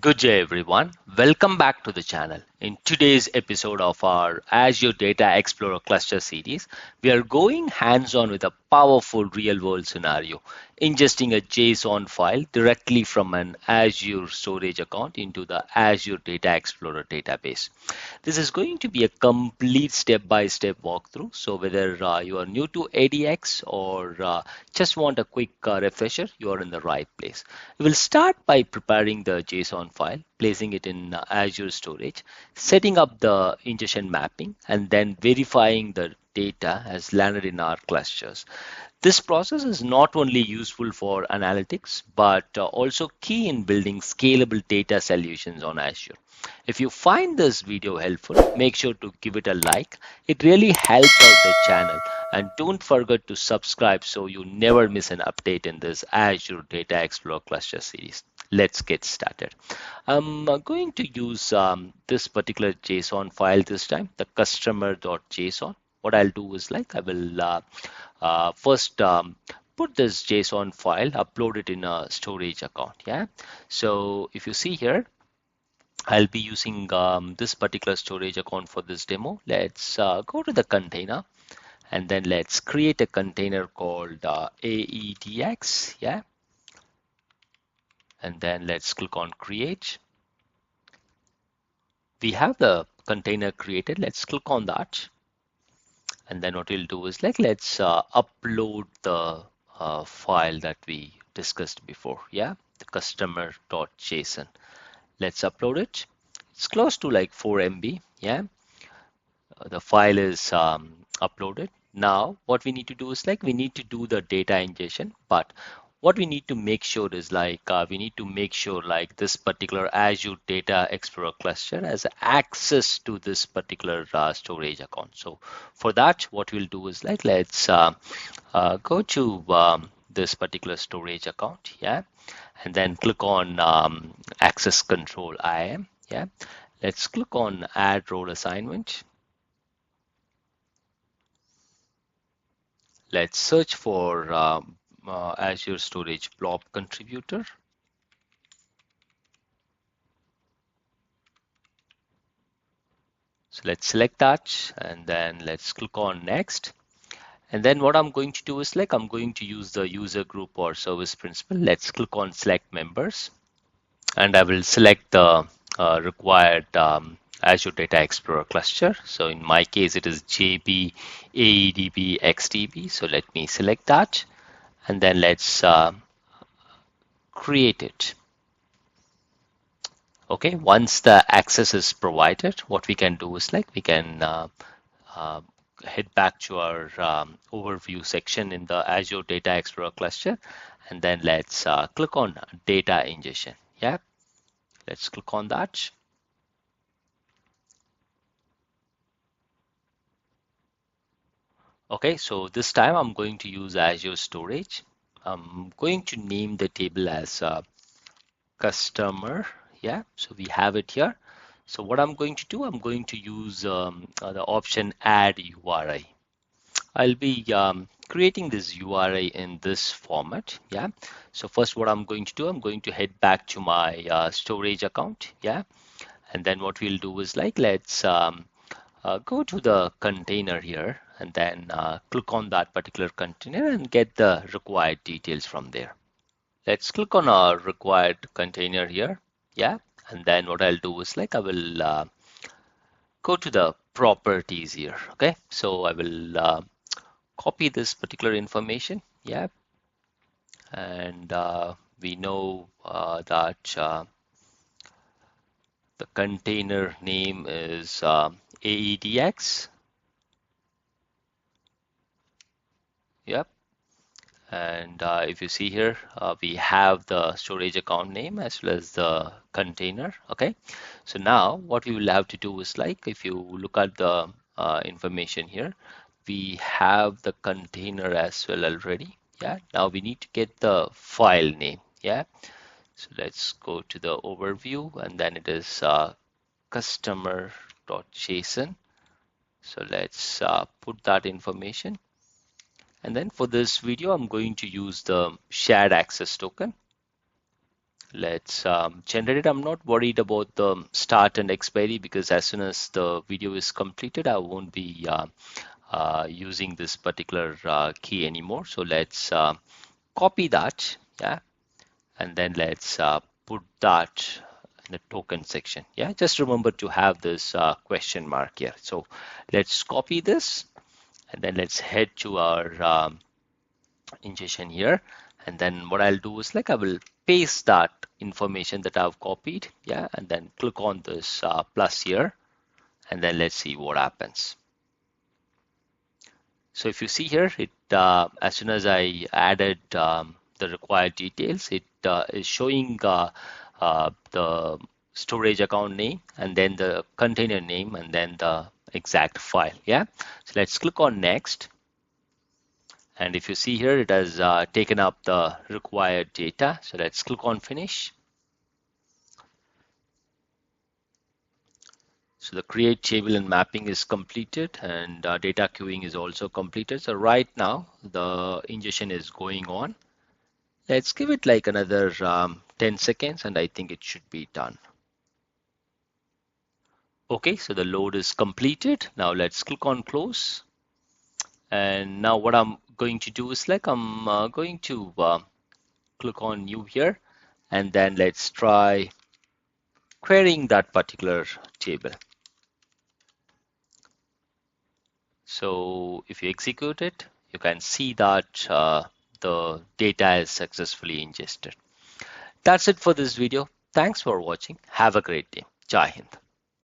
Good day, everyone. Welcome back to the channel. In today's episode of our Azure Data Explorer cluster series, we are going hands-on with a powerful real-world scenario, ingesting a JSON file directly from an Azure Storage account into the Azure Data Explorer database. This is going to be a complete step-by-step walkthrough. So whether you are new to ADX or just want a quick refresher, you are in the right place. We will start by preparing the JSON file, placing it in Azure Storage, setting up the ingestion mapping, and then verifying the data has landed in our clusters. This process is not only useful for analytics, but also key in building scalable data solutions on Azure. If you find this video helpful, make sure to give it a like. It really helps out the channel. And don't forget to subscribe so you never miss an update in this Azure Data Explorer cluster series. Let's get started. I'm going to use this particular JSON file this time, the customer.json. What I'll do is I will first put this JSON file, upload it in a storage account. Yeah. So if you see here, I'll be using this particular storage account for this demo. Let's go to the container and then let's create a container called AEDX. Yeah. And then let's click on create. We have the container created. Let's click on that. And then what we'll do is let's upload the file that we discussed before. Yeah, the customer.json. Let's upload it. It's close to 4 MB. Yeah, the file is uploaded. Now what we need to do is we need to do the data ingestion, but what we need to make sure is we need to make sure this particular Azure Data Explorer cluster has access to this particular storage account. So for that, what we'll do is let's go to this particular storage account. Yeah, and then click on access control IAM. Yeah, let's click on add role assignment. Let's search for Azure Storage Blob contributor. So let's select that and then let's click on next. And then what I'm going to do is I'm going to use the user group or service principal. Let's click on select members and I will select the required Azure Data Explorer cluster. So in my case, it is JB, AEDB, XDB. So let me select that and then let's create it. Okay, once the access is provided, what we can do is we can head back to our overview section in the Azure Data Explorer cluster, and then let's click on data ingestion. Yeah, let's click on that. Okay, so this time I'm going to use Azure Storage. I'm going to name the table as customer. Yeah, so we have it here. So what I'm going to do, I'm going to use the option add URI. I'll be creating this URI in this format. Yeah. So first what I'm going to do, I'm going to head back to my storage account. Yeah. And then what we'll do is let's go to the container here and then click on that particular container and get the required details from there. Let's click on our required container here. Yeah. And then what I'll do is I will go to the properties here. Okay. So I will copy this particular information. Yeah. And we know that the container name is AEDX. Yep. And if you see here, we have the storage account name as well as the container. Okay. So now what we will have to do is if you look at the information here, we have the container as well already. Yeah. Now we need to get the file name. Yeah. So let's go to the overview and then it is customer.json. So let's put that information. And then for this video, I'm going to use the shared access token. Let's generate it. I'm not worried about the start and expiry because as soon as the video is completed, I won't be using this particular key anymore. So let's copy that, yeah, and then let's put that in the token section. Yeah, just remember to have this question mark here. So let's copy this and then let's head to our ingestion here. And then what I'll do is like I will paste that information that I've copied, yeah, and then click on this plus here, and then let's see what happens. So if you see here, it as soon as I added the required details, it is showing the storage account name and then the container name and then the exact file. Yeah. So let's click on next. And if you see here, it has taken up the required data. So let's click on finish. So the create table and mapping is completed and data queuing is also completed. So right now the ingestion is going on. Let's give it like another 10 seconds and I think it should be done. Okay, so the load is completed. Now let's click on close. And now what I'm going to do is like I'm going to click on new here and then let's try querying that particular table. So if you execute it, you can see that the data is successfully ingested. That's it for this video. Thanks for watching. Have a great day. Jai Hind.